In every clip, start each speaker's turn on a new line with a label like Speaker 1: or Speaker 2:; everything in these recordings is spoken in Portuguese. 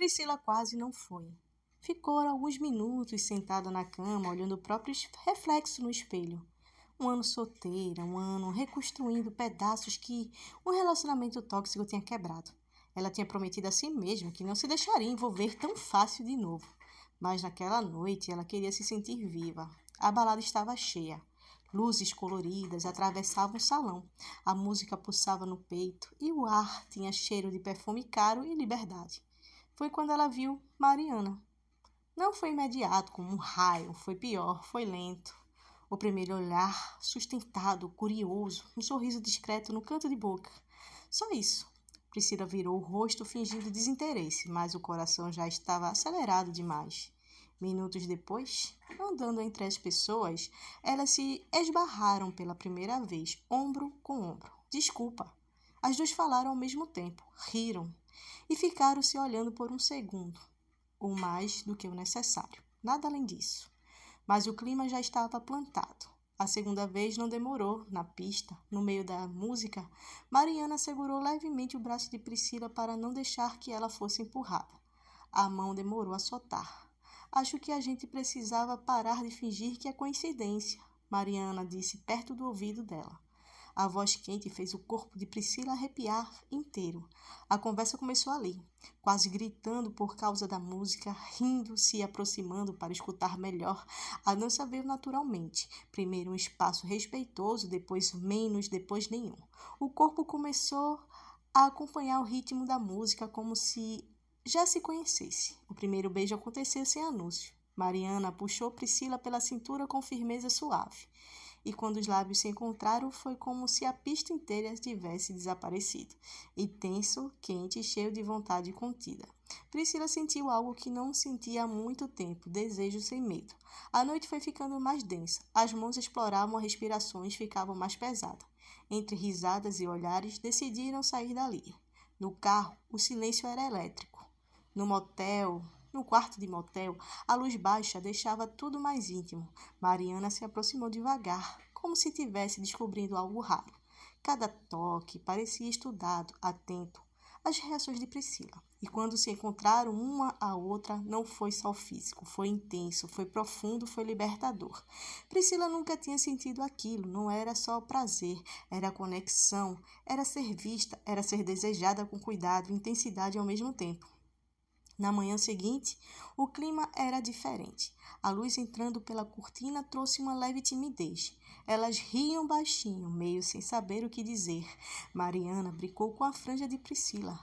Speaker 1: Priscila quase não foi. Ficou alguns minutos sentada na cama, olhando o próprio reflexo no espelho. Um ano solteira, um ano reconstruindo pedaços que um relacionamento tóxico tinha quebrado. Ela tinha prometido a si mesma que não se deixaria envolver tão fácil de novo. Mas naquela noite ela queria se sentir viva. A balada estava cheia. Luzes coloridas atravessavam o salão. A música pulsava no peito e o ar tinha cheiro de perfume caro e liberdade. Foi quando ela viu Mariana. Não foi imediato, como um raio, foi pior, foi lento. O primeiro olhar, sustentado, curioso, um sorriso discreto no canto de boca. Só isso. Priscila virou o rosto fingindo desinteresse, mas o coração já estava acelerado demais. Minutos depois, andando entre as pessoas, elas se esbarraram pela primeira vez, ombro com ombro. Desculpa. As duas falaram ao mesmo tempo, riram e ficaram se olhando por um segundo, ou mais do que o necessário. Nada além disso. Mas o clima já estava plantado. A segunda vez não demorou. Na pista, no meio da música, Mariana segurou levemente o braço de Priscila para não deixar que ela fosse empurrada. A mão demorou a soltar. Acho que a gente precisava parar de fingir que é coincidência, Mariana disse perto do ouvido dela. A voz quente fez o corpo de Priscila arrepiar inteiro. A conversa começou ali, quase gritando por causa da música, rindo, se aproximando para escutar melhor. A dança veio naturalmente. Primeiro um espaço respeitoso, depois menos, depois nenhum. O corpo começou a acompanhar o ritmo da música como se já se conhecesse. O primeiro beijo aconteceu sem anúncio. Mariana puxou Priscila pela cintura com firmeza suave. E quando os lábios se encontraram, foi como se a pista inteira tivesse desaparecido. E tenso, quente e cheio de vontade contida. Priscila sentiu algo que não sentia há muito tempo, desejo sem medo. A noite foi ficando mais densa. As mãos exploravam as respirações, ficavam mais pesadas. Entre risadas e olhares, decidiram sair dali. No carro, o silêncio era elétrico. No quarto de motel, a luz baixa deixava tudo mais íntimo. Mariana se aproximou devagar, como se estivesse descobrindo algo raro. Cada toque parecia estudado, atento às reações de Priscila. E quando se encontraram uma à outra, não foi só físico, foi intenso, foi profundo, foi libertador. Priscila nunca tinha sentido aquilo, não era só prazer, era conexão, era ser vista, era ser desejada com cuidado e intensidade ao mesmo tempo. Na manhã seguinte, o clima era diferente. A luz entrando pela cortina trouxe uma leve timidez. Elas riam baixinho, meio sem saber o que dizer. Mariana brincou com a franja de Priscila.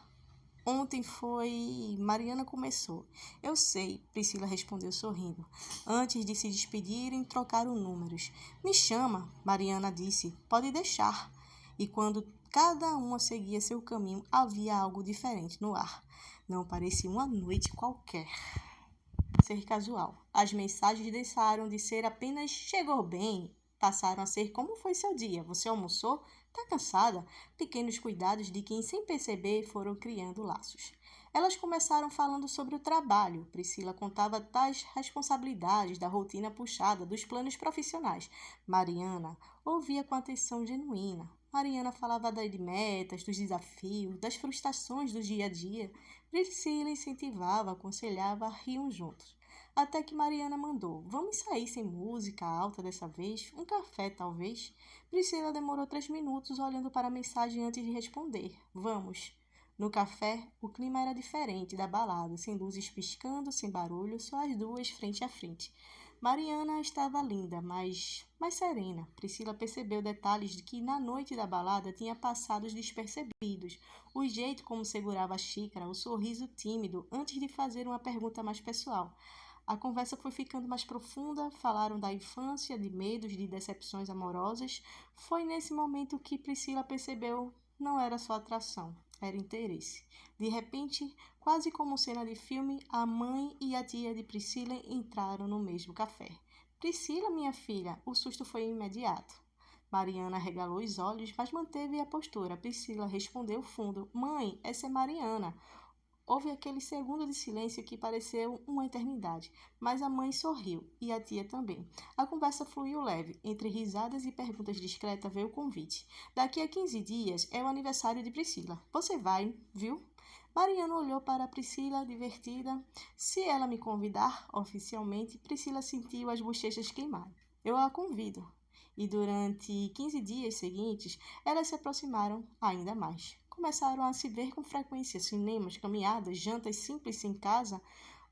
Speaker 1: Ontem foi... Mariana começou. Eu sei, Priscila respondeu sorrindo. Antes de se despedirem, trocaram números. Me chama, Mariana disse. Pode deixar. E quando cada uma seguia seu caminho, havia algo diferente no ar. Não parecia uma noite qualquer. Ser casual. As mensagens deixaram de ser apenas chegou bem, passaram a ser como foi seu dia. Você almoçou? Tá cansada? Pequenos cuidados de quem, sem perceber, foram criando laços. Elas começaram falando sobre o trabalho. Priscila contava tais responsabilidades, da rotina puxada, dos planos profissionais. Mariana ouvia com atenção genuína. Mariana falava das metas, dos desafios, das frustrações do dia a dia. Priscila incentivava, aconselhava, riam juntos. Até que Mariana mandou, vamos sair sem música alta dessa vez? Um café, talvez? Priscila demorou 3 minutos olhando para a mensagem antes de responder. Vamos. No café, o clima era diferente da balada, sem luzes piscando, sem barulho, só as duas frente a frente. Mariana estava linda, mas mais serena. Priscila percebeu detalhes de que na noite da balada tinha passados despercebidos. O jeito como segurava a xícara, o sorriso tímido, antes de fazer uma pergunta mais pessoal. A conversa foi ficando mais profunda, falaram da infância, de medos, de decepções amorosas. Foi nesse momento que Priscila percebeu não era só atração, era interesse. De repente, quase como cena de filme, a mãe e a tia de Priscila entraram no mesmo café. Priscila, minha filha, o susto foi imediato. Mariana regalou os olhos, mas manteve a postura. Priscila respondeu fundo, mãe, essa é Mariana. Houve aquele segundo de silêncio que pareceu uma eternidade, mas a mãe sorriu, e a tia também. A conversa fluiu leve. Entre risadas e perguntas discretas veio o convite. Daqui a 15 dias é o aniversário de Priscila. Você vai, viu? Mariana olhou para Priscila, divertida. Se ela me convidar oficialmente, Priscila sentiu as bochechas queimar. Eu a convido. E durante 15 dias seguintes, elas se aproximaram ainda mais. Começaram a se ver com frequência, cinemas, caminhadas, jantas simples em casa.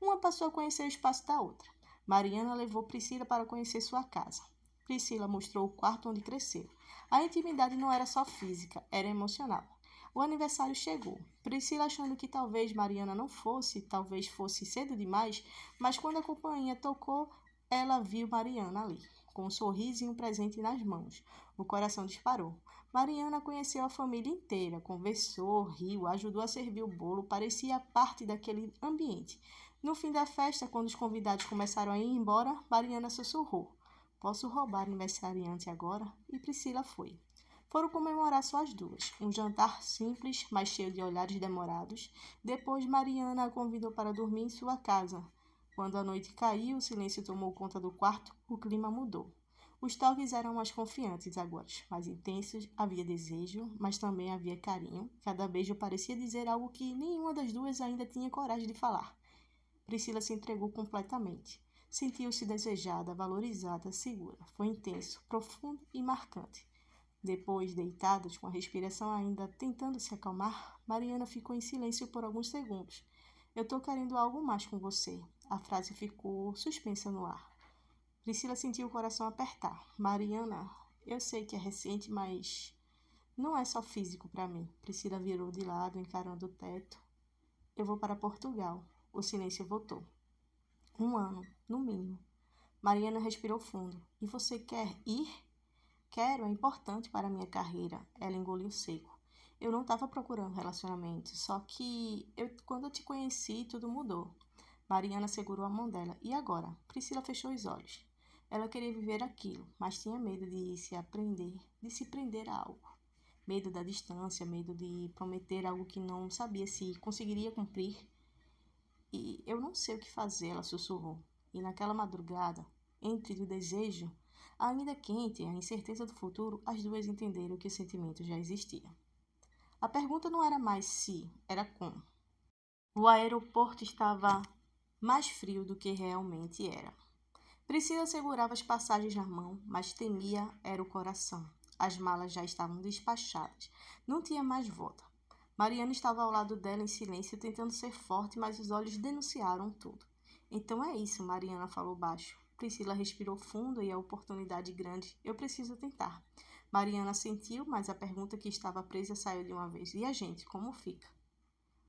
Speaker 1: Uma passou a conhecer o espaço da outra. Mariana levou Priscila para conhecer sua casa. Priscila mostrou o quarto onde cresceu. A intimidade não era só física, era emocional. O aniversário chegou. Priscila achando que talvez Mariana não fosse, talvez fosse cedo demais, mas quando a companhia tocou, ela viu Mariana ali, com um sorriso e um presente nas mãos. O coração disparou. Mariana conheceu a família inteira, conversou, riu, ajudou a servir o bolo, parecia parte daquele ambiente. No fim da festa, quando os convidados começaram a ir embora, Mariana sussurrou: "Posso roubar aniversariante agora?" E Priscila foi. Foram comemorar só as duas. Um jantar simples, mas cheio de olhares demorados. Depois, Mariana a convidou para dormir em sua casa. Quando a noite caiu, o silêncio tomou conta do quarto, o clima mudou. Os toques eram mais confiantes agora, mais intensos, havia desejo, mas também havia carinho. Cada beijo parecia dizer algo que nenhuma das duas ainda tinha coragem de falar. Priscila se entregou completamente. Sentiu-se desejada, valorizada, segura. Foi intenso, profundo e marcante. Depois, deitadas, com a respiração ainda tentando se acalmar, Mariana ficou em silêncio por alguns segundos. "Eu tô querendo algo mais com você." A frase ficou suspensa no ar. Priscila sentiu o coração apertar. "Mariana, eu sei que é recente, mas não é só físico para mim." Priscila virou de lado, encarando o teto. "Eu vou para Portugal." O silêncio voltou. "Um ano, no mínimo." Mariana respirou fundo. "E você quer ir?" "Quero, é importante para a minha carreira." Ela engoliu seco. "Eu não estava procurando relacionamento, só que quando eu te conheci, tudo mudou." Mariana segurou a mão dela. "E agora?" Priscila fechou os olhos. Ela queria viver aquilo, mas tinha medo de se prender a algo. Medo da distância, medo de prometer algo que não sabia se conseguiria cumprir. "E eu não sei o que fazer," ela sussurrou. E naquela madrugada, entre o desejo ainda quente e a incerteza do futuro, as duas entenderam que o sentimento já existia. A pergunta não era mais se, era como. O aeroporto estava mais frio do que realmente era. Priscila segurava as passagens na mão, mas temia era o coração. As malas já estavam despachadas. Não tinha mais volta. Mariana estava ao lado dela em silêncio, tentando ser forte, mas os olhos denunciaram tudo. "Então é isso," Mariana falou baixo. Priscila respirou fundo e a oportunidade grande. "Eu preciso tentar." Mariana sentiu, mas a pergunta que estava presa saiu de uma vez. "E a gente, como fica?"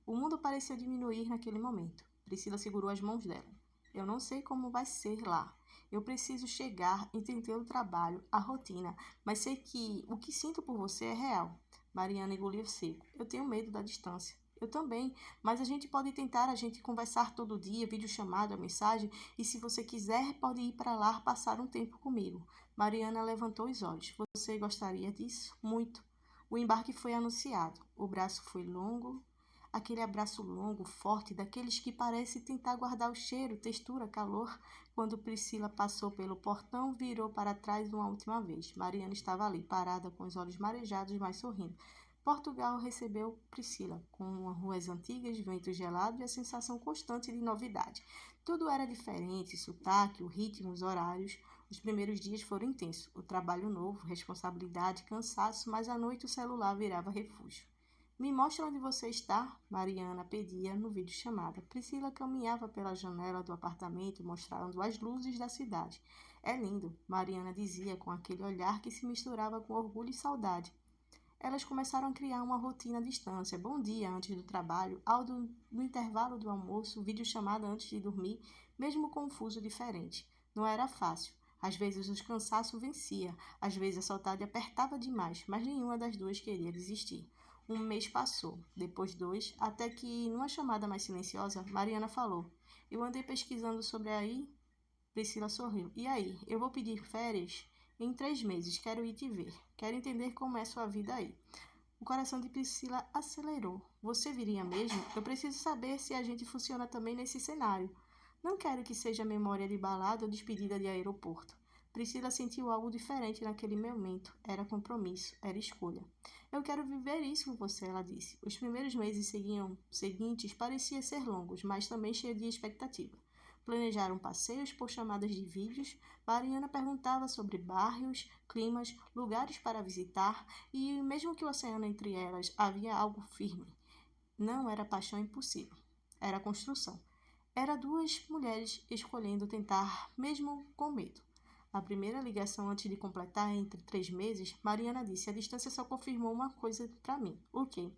Speaker 1: O mundo pareceu diminuir naquele momento. Priscila segurou as mãos dela. "Eu não sei como vai ser lá. Eu preciso chegar, entender o trabalho, a rotina, mas sei que o que sinto por você é real." Mariana engoliu seco. "Eu tenho medo da distância." "Eu também, mas a gente pode tentar, a gente conversar todo dia, videochamada, mensagem, e se você quiser, pode ir para lá passar um tempo comigo." Mariana levantou os olhos. "Você gostaria disso?" "Muito." O embarque foi anunciado. O braço foi longo, aquele abraço longo, forte, daqueles que parece tentar guardar o cheiro, textura, calor. Quando Priscila passou pelo portão, virou para trás uma última vez. Mariana estava ali, parada, com os olhos marejados, mas sorrindo. Portugal recebeu Priscila, com ruas antigas, vento gelado e a sensação constante de novidade. Tudo era diferente, sotaque, o ritmo, os horários. Os primeiros dias foram intensos. O trabalho novo, responsabilidade, cansaço, mas à noite o celular virava refúgio. "Me mostra onde você está," Mariana pedia no videochamada. Priscila caminhava pela janela do apartamento, mostrando as luzes da cidade. "É lindo," Mariana dizia com aquele olhar que se misturava com orgulho e saudade. Elas começaram a criar uma rotina à distância. Bom dia antes do trabalho, áudio no intervalo do almoço, videochamada antes de dormir, mesmo com um fuso diferente. Não era fácil. Às vezes o cansaço vencia, às vezes a saudade apertava demais, mas nenhuma das duas queria desistir. Um mês passou, depois 2, até que, numa chamada mais silenciosa, Mariana falou: "Eu andei pesquisando sobre aí." Priscila sorriu. "E aí? Eu vou pedir férias em 3 meses. Quero ir te ver. Quero entender como é sua vida aí." O coração de Priscila acelerou. "Você viria mesmo? Eu preciso saber se a gente funciona também nesse cenário. Não quero que seja memória de balada ou despedida de aeroporto." Priscila sentiu algo diferente naquele momento. Era compromisso, era escolha. Eu quero viver isso com você, ela disse. Os primeiros meses seguintes pareciam ser longos, mas também cheios de expectativa. Planejaram passeios por chamadas de vídeos. Mariana perguntava sobre bairros, climas, lugares para visitar, e mesmo que o oceano entre elas havia algo firme. Não era paixão impossível, era construção. Era duas mulheres escolhendo tentar, mesmo com medo. A primeira ligação antes de completar entre 3 meses, Mariana disse: a distância só confirmou uma coisa para mim. O quê?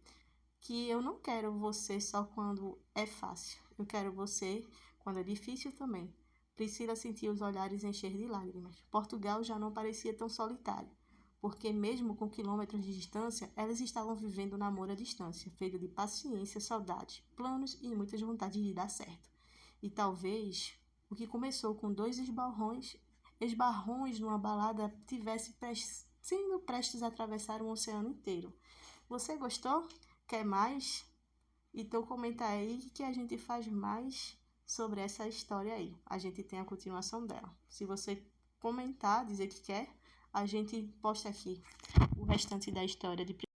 Speaker 1: Que eu não quero você só quando é fácil. Eu quero você quando é difícil também. Priscila sentia os olhares encher de lágrimas. Portugal já não parecia tão solitário, porque mesmo com quilômetros de distância, elas estavam vivendo um namoro à distância, feito de paciência, saudade, planos e muitas vontades de dar certo. E talvez o que começou com dois esbarrões numa balada tivesse sendo prestes a atravessar um oceano inteiro. Você gostou? Quer mais? Então comenta aí que a gente faz mais sobre essa história aí. A gente tem a continuação dela. Se você comentar, dizer que quer, a gente posta aqui o restante da história de